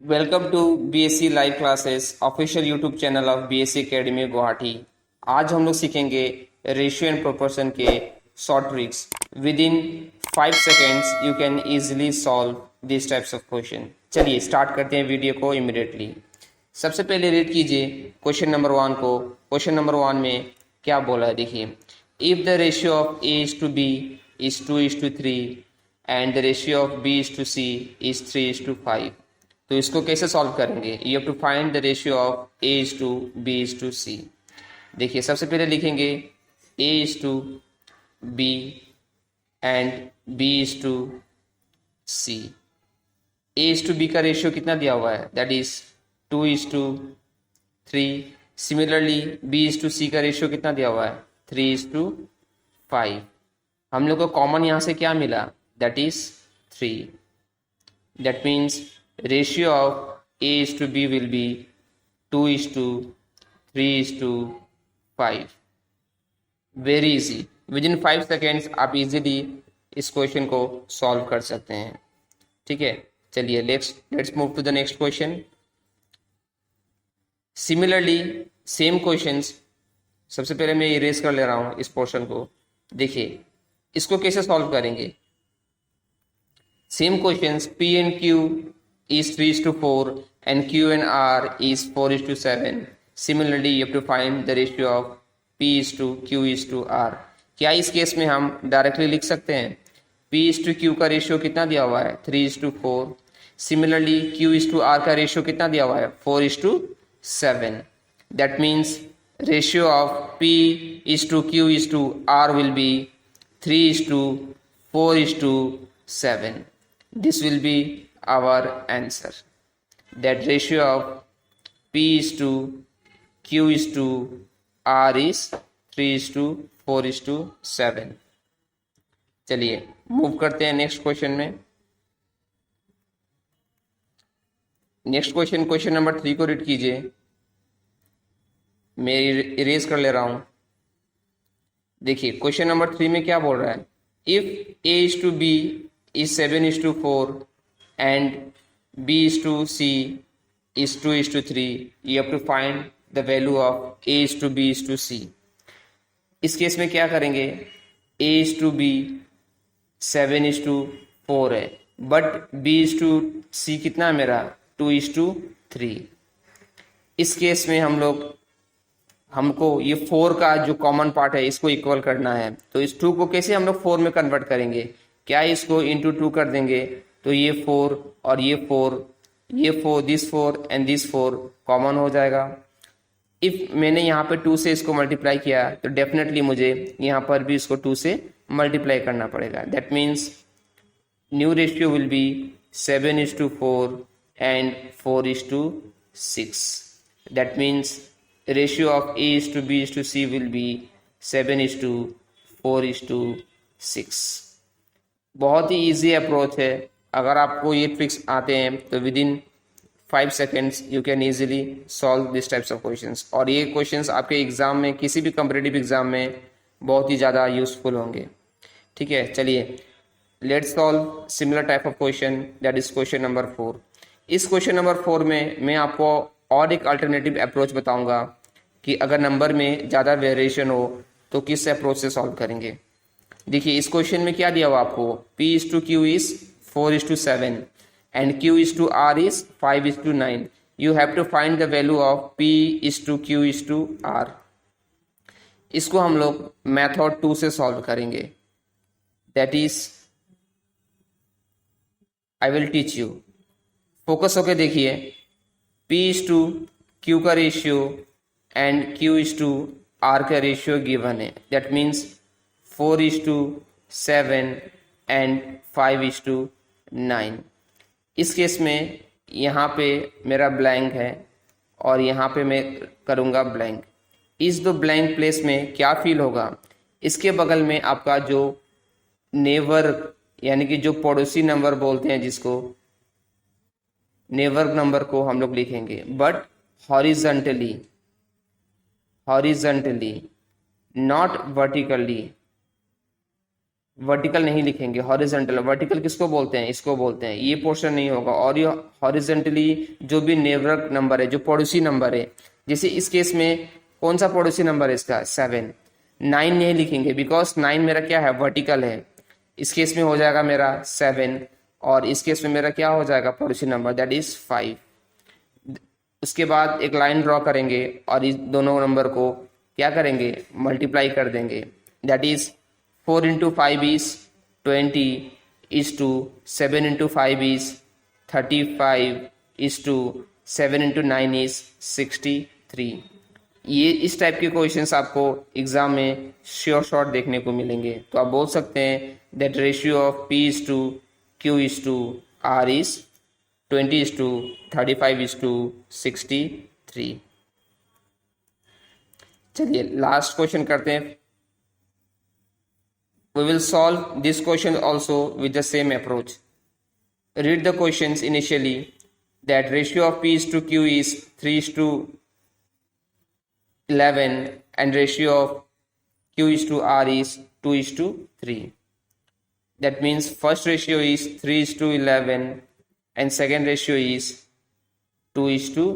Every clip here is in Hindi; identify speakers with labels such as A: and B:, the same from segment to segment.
A: Welcome to BSC live classes official YouTube channel of BSC academy Guwahati. आज हम लोग सीखेंगे रेशियो एंड प्रोपोर्शन के short tricks. Within 5 seconds you can easily solve this types of question. चलिए स्टार्ट करते हैं वीडियो को इमिडिएटली। सबसे पहले रीड कीजिए क्वेश्चन नंबर 1 को। क्वेश्चन नंबर 1 में क्या बोला है देखिए। If the ratio of A is to B is 2:3 and the ratio of B is to C is 3:5, तो इसको कैसे सॉल्व करेंगे। You have to find the ratio of A is to B is to C. देखिए सबसे पहले लिखेंगे A is to B and B is to C. A is to B का रेशियो कितना दिया हुआ है, that is 2:3। Similarly B is to सी का रेशियो कितना दिया हुआ है, 3:5। हम लोग को कॉमन यहाँ से क्या मिला, that is 3। That means ratio of A is to B will be 2:3:5। Very easy, within 5 सेकेंड्स आप इजीली इस क्वेश्चन को सॉल्व कर सकते हैं। ठीक है, चलिए let's move to the next question. Similarly same questions, सबसे पहले मैं इरेज कर ले रहा हूं इस पोर्शन को। देखिए इसको कैसे सॉल्व करेंगे। Same questions, P and Q is 3:4 and Q and R is 4:7. Similarly, you have to find the ratio of P is to Q is to R. क्या इस केस में हम डायरेक्टली लिख सकते हैं। P is to Q का रेशियो कितना दिया हुआ है, 3:4। Similarly Q is to R का रेशियो कितना दिया हुआ है, 4:7। That means ratio of P is to Q is to R will be 3:4:7. This will be our answer, that ratio of P is to Q is to R is 3:4:7। चलिए मूव करते हैं नेक्स्ट क्वेश्चन में। नेक्स्ट क्वेश्चन, क्वेश्चन नंबर 3 को रीड कीजिए। मैं इरेज कर ले रहा हूं। देखिए क्वेश्चन नंबर 3 में क्या बोल रहा है। If A is to B is 7:4 and B is to C is 2:3, you have to find the value of A is to B is to C। इस केस में क्या करेंगे, A is to B 7:4 है, but B is to C कितना है मेरा, 2:3। इस केस में हमको ये 4 का जो कॉमन पार्ट है इसको इक्वल करना है। तो इस 2 को कैसे हम लोग 4 में कन्वर्ट करेंगे, क्या इसको इंटू 2 कर देंगे, तो ये 4 और ये 4, दिस 4 एंड दिस 4 कॉमन हो जाएगा। इफ मैंने यहाँ पे 2 से इसको मल्टीप्लाई किया तो डेफिनेटली मुझे यहाँ पर भी इसको 2 से मल्टीप्लाई करना पड़ेगा। That means new ratio will be 7:4 and 4:6। That means ratio of A is to B is to C will be 7:4:6। बहुत ही इजी अप्रोच है। अगर आपको ये ट्रिक्स आते हैं तो with in 5 seconds you can easily solve this types of questions. और ये क्वेश्चंस आपके एग्जाम में, किसी भी कॉम्पिटिटिव एग्जाम में बहुत ही ज़्यादा यूजफुल होंगे। ठीक है, चलिए let's solve similar type of question, that is question number 4। इस क्वेश्चन नंबर 4 में मैं आपको और एक अल्टरनेटिव अप्रोच बताऊंगा कि अगर नंबर में ज़्यादा वेरिएशन हो तो किस अप्रोच से सॉल्व करेंगे। देखिए इस क्वेश्चन में क्या दिया हुआ आपको, P is to Q is 4:7 and Q is to R is 5:9। You have to find the value of P is to Q is to R। इसको हम लोग मेथड 2 से सॉल्व करेंगे। That is I will teach you. Focus होके देखिए, P is to Q का ratio and Q is to R का रेशियो गिवन है। That means 4:7 and 5:9। इस केस में यहाँ पे मेरा ब्लैंक है और यहाँ पे मैं करूँगा ब्लैंक। इस दो ब्लैंक प्लेस में क्या फील होगा, इसके बगल में आपका जो नेबर यानी कि जो पड़ोसी नंबर बोलते हैं, जिसको नेबर नंबर को हम लोग लिखेंगे, but horizontally not vertically. Vertical नहीं लिखेंगे, हॉरिजॉन्टल। वर्टिकल किसको बोलते हैं, इसको बोलते हैं। ये पोर्शन नहीं होगा। और ये हॉरिजॉन्टली जो भी नेबरर नंबर है, जो पड़ोसी नंबर है, जैसे इस केस में कौन सा पड़ोसी नंबर है इसका, 7। 9 नहीं लिखेंगे बिकॉज 9 मेरा क्या है, वर्टिकल है। इस केस में हो जाएगा मेरा 7, और इस केस में मेरा क्या हो जाएगा, पड़ोसी नंबर, दैट इज 5। उसके बाद एक लाइन ड्रॉ करेंगे और इस दोनों नंबर को क्या करेंगे, मल्टीप्लाई कर देंगे। That is 4 into 5 is 20 is to 7 into 5 is 35 is to 7 into 9 is 63। ये इस टाइप के क्वेश्चंस आपको एग्जाम में श्योर शॉर्ट देखने को मिलेंगे। तो आप बोल सकते हैं that ratio of P is to Q is to R is 20 is to 35 is to 63। चलिए लास्ट क्वेश्चन करते हैं। We will solve this question also with the same approach. Read the questions initially. That ratio of P is to Q is 3 is to 11 and ratio of Q is to R is 2 is to 3. That means first ratio is 3 is to 11 and second ratio is 2 is to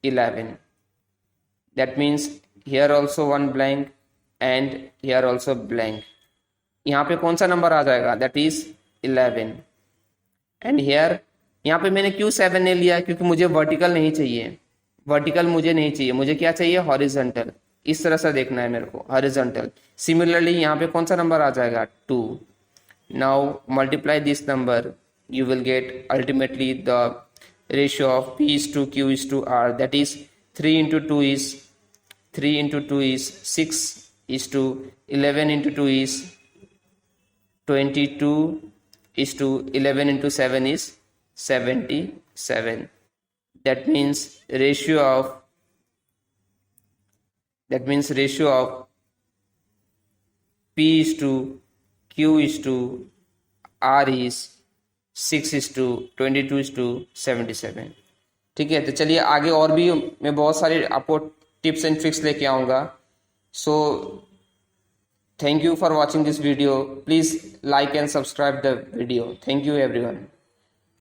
A: 11. That means here also one blank and here also blank. यहाँ पे कौन सा नंबर आ जाएगा, दैट इज 11। एंड हेयर यहाँ पे मैंने क्यों 7 ने लिया, क्योंकि मुझे वर्टिकल नहीं चाहिए। वर्टिकल मुझे नहीं चाहिए, मुझे क्या चाहिए, हॉरिजॉन्टल। इस तरह से देखना है मेरे को, हॉरिजॉन्टल। सिमिलरली यहाँ पे कौन सा नंबर आ जाएगा, 2। Now multiply this number, you will get ultimately the ratio of P is to Q is to R, that is 3 into 2 is 6 is to 11 into 2 is 22 is to 11 into 7 is 77. That means ratio of P is to Q is to R is 6 is to 22 is to 77। ठीक है, तो चलिए आगे और भी मैं बहुत सारे आपको टिप्स एंड ट्रिक्स लेके आऊँगा। सो thank you for watching this video. Please like and subscribe the video. Thank you everyone.